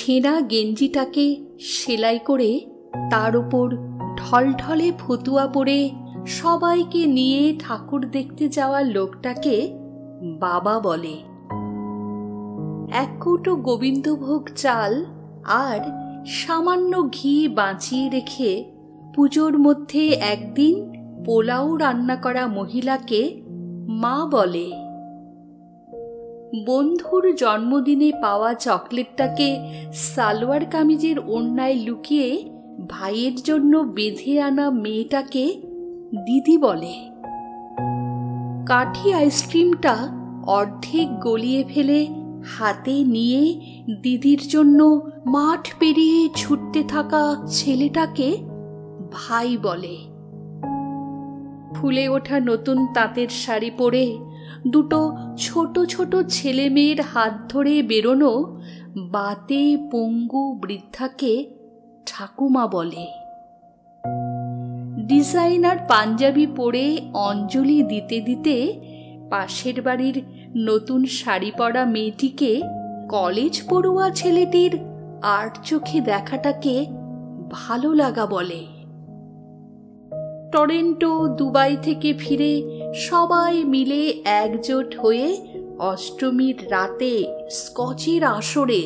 ছেঁড়া গেঞ্জিটাকে সেলাই করে তার উপর ঢলঢলে ফতুয়া পরে সবাইকে নিয়ে ঠাকুর দেখতে যাওয়া লোকটাকে বাবা বলে। এক কৌটো গোবিন্দভোগ চাল আর সামান্য ঘি বাঁচিয়ে রেখে পুজোর মধ্যে একদিন পোলাও রান্না করা মহিলাকে মা বলে। বন্ধুর জন্মদিনে পাওয়া চকলেটটাকে সালোয়ার কামিজের ওড়নায় লুকিয়ে ভাইয়ের জন্য বেঁধে আনা মেয়েটাকে দিদি বলে। কাঠি আইসক্রিমটা অর্ধেক গলিয়ে ফেলে হাতে নিয়ে দিদির জন্য মাঠ পেরিয়ে ছুটতে থাকা ছেলেটাকে ভাই বলে। ফুলে ওঠা নতুন তাঁতের শাড়ি পরে দুটো ছোট ছোট ছেলে মেয়ের হাত ধরে বেরোনো বাতে পঙ্গু বৃদ্ধাকে ঠাকুমা বলে। ডিজাইনার পাঞ্জাবি পরে অঞ্জলি দিতে দিতে পাশের বাড়ির নতুন শাড়ি পরা মেয়েটিকে কলেজ পড়ুয়া ছেলেটির আর্ট চোখে দেখাটাকে ভালো লাগা বলে। টরেন্টো দুবাই থেকে ফিরে সবাই মিলে একজোট হয়ে অষ্টমীর রাতে স্কচের আসরে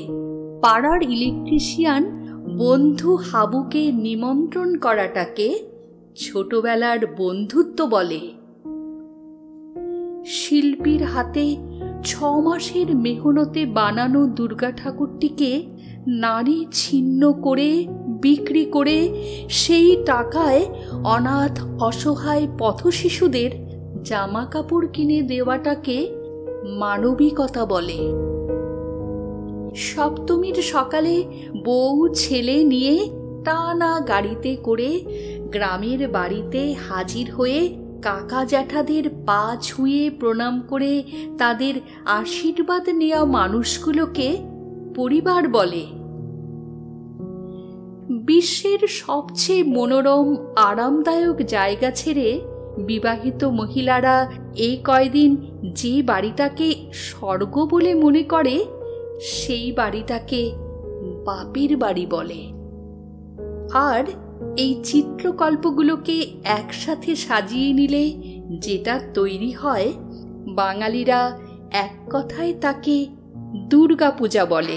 পাড়ার ইলেকট্রিশিয়ান বন্ধু হাবুকে নিমন্ত্রণ করাটাকে ছোটবেলার বন্ধুত্ব বলে। শিল্পীর হাতে 6 মাসের মেহনতে বানানো দুর্গা ঠাকুরটিকে নারী ছিন্ন করে বিক্রি করে সেই টাকায় অনাথ অসহায় পথশিশুদের জামা কাপড় কিনে দেওয়াটাকে মানবিকতা বলে। সপ্তমীর সকালে বউ ছেলে নিয়ে টানা গাড়িতে করে গ্রামের বাড়িতে হাজির হয়ে কাকা জ্যাঠাদের পা ছুঁয়ে প্রণাম করে তাদের আশীর্বাদ নেওয়া মানুষগুলোকে পরিবার বলে। বিশ্বের সবচেয়ে মনোরম আরামদায়ক জায়গা ছেড়ে বিবাহিত মহিলারা এই কয়দিন যে বাড়িটাকে স্বর্গ বলে মনে করে সেই বাড়িটাকে বাপের বাড়ি বলে। আর এই চিত্রকল্পগুলোকে একসাথে সাজিয়ে নিলে যেটা তৈরি হয় বাঙালিরা এক কথায় তাকে দুর্গাপূজা বলে।